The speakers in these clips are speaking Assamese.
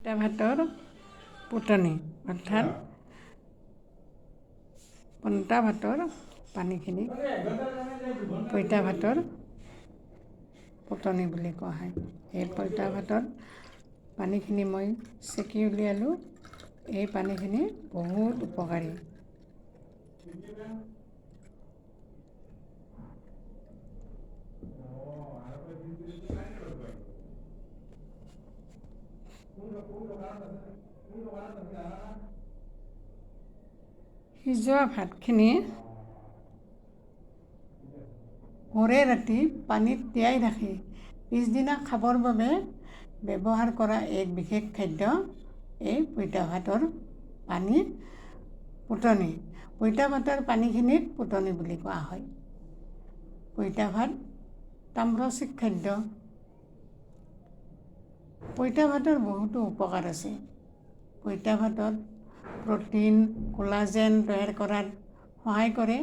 পঁইতা ভাতৰ ফুটনি অৰ্থাৎ পঁইতা ভাতৰ পানীখিনি পঁইতা ভাতৰ ফুটনি বুলি কোৱা হয়। এই পঁইতা ভাতৰ পানীখিনি মই চেকি উলিয়ালোঁ। এই পানীখিনি বহুত উপকাৰী। সিজোৱা ভাতখিনি ভৰে ৰাতি পানীত তিয়াই ৰাখি পিছদিনা খাবৰ বাবে ব্যৱহাৰ কৰা এক বিশেষ খাদ্য এই পঁইতা ভাতৰ পানী ফুটনি। পঁইতা ভাতৰ পানীখিনিক ফুটনি বুলি কোৱা হয়। পঁইতা ভাত তাম্ৰচিক খাদ্য। পঁইতা ভাতৰ বহুতো উপকাৰ আছে। পঁইতা ভাতত প্ৰ'টিন, কোলাজেন তৈয়াৰ কৰাত সহায় কৰে।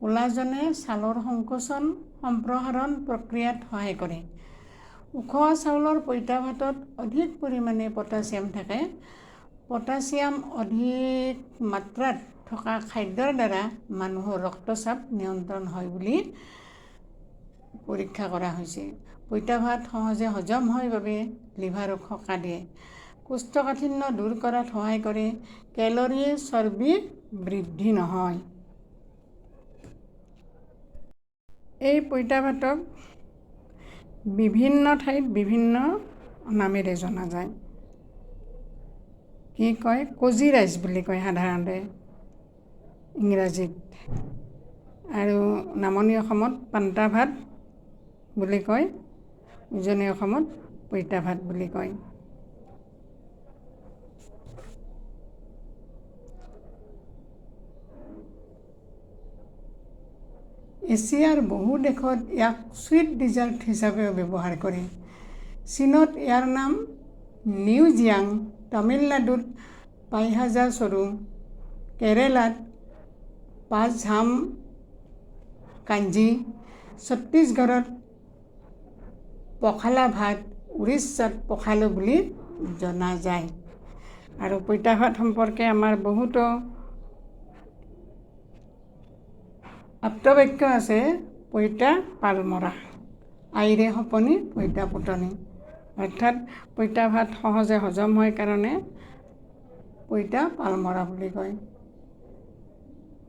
কোলাজেনে ছালৰ সংকোচন সম্প্ৰসাৰণ প্ৰক্ৰিয়াত সহায় কৰে। উখোৱা চাউলৰ পঁইতা ভাতত অধিক পৰিমাণে পটাছিয়াম থাকে। পটাছিয়াম অধিক মাত্ৰাত থকা খাদ্যৰ দ্বাৰা মানুহৰ ৰক্তচাপ নিয়ন্ত্ৰণ হয় বুলি পৰীক্ষা কৰা হৈছে। পঁইতা ভাত সহজে হজম হয় বাবে লিভাৰক সকাহ দিয়ে। কোষ্ঠকাঠিন্য দূৰ কৰাত সহায় কৰে। কেলৰি, চৰ্বি বৃদ্ধি নহয়। এই পঁইতা ভাতক বিভিন্ন ঠাইত বিভিন্ন নামেৰে জনা যায়। কি কয়? কজি ৰাইচ বুলি কয় সাধাৰণতে ইংৰাজীত, আৰু নামনি অসমত পান্তা ভাত বুলি কয়, উজনি অসমত পঁইতা ভাত বুলি কয়। এছিয়াৰ বহু দেশত ইয়াক চুইট ডিজাৰ্ট হিচাপেও ব্যৱহাৰ কৰে। চীনত ইয়াৰ নাম নিউজিয়াং, তামিলনাডুত পাইহাজা চৰু, কেৰেলাত পাঝাম কাঞ্জি, ছত্তীশগড়ত পখালা ভাত, উৰিষ্যাত পখালো বুলি জনা যায়। আৰু পঁইতা ভাত সম্পৰ্কে আমাৰ বহুতো আপ্তবাক্য আছে। পঁইতা পালমৰা, আইৰে সপনি পঁইতা ফুটনি। অৰ্থাৎ পঁইতা ভাত সহজে হজম হয় কাৰণে পঁইতা পালমৰা বুলি কয়।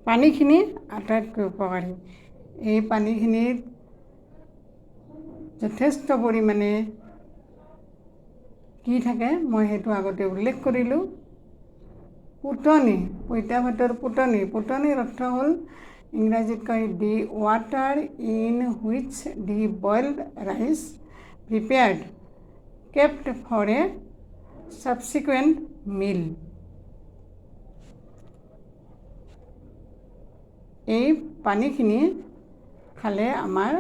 পানীখিনি আটাইতকৈ উপকাৰী। এই পানীখিনিত যথেষ্ট পৰিমাণে কি থাকে মই সেইটো আগতে উল্লেখ কৰিলোঁ। ফুটনি, পঁইতা ভাতৰ ফুটনি। ফুটনিৰ অৰ্থ হ'ল ইংৰাজীত কয় the water in which the boiled rice prepared kept for a subsequent meal. এই পানীখিনি খালে আমাৰ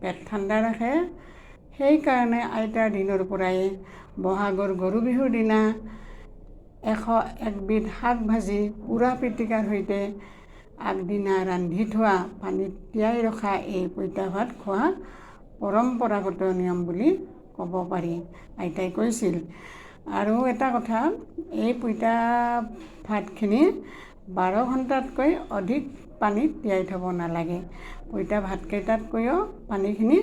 পেট ঠাণ্ডা ৰাখে। সেইকাৰণে আইতাৰ দিনৰ পৰাই বহাগৰ গৰু বিহুৰ দিনা 101 বিধ শাক ভাজি পোৰা পিটিকাৰ সৈতে আগদিনা ৰান্ধি থোৱা পানীত তিয়াই ৰখা এই পঁইতা ভাত খোৱা পৰম্পৰাগত নিয়ম বুলি ক'ব পাৰি, আইতাই কৈছিল। আৰু এটা কথা, এই পঁইতা ভাতখিনি 12 ঘণ্টাতকৈ অধিক পানীত তিয়াই থ'ব নালাগে। পঁইতা ভাতকেইটাতকৈও পানীখিনি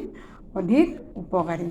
অধিক উপকাৰী।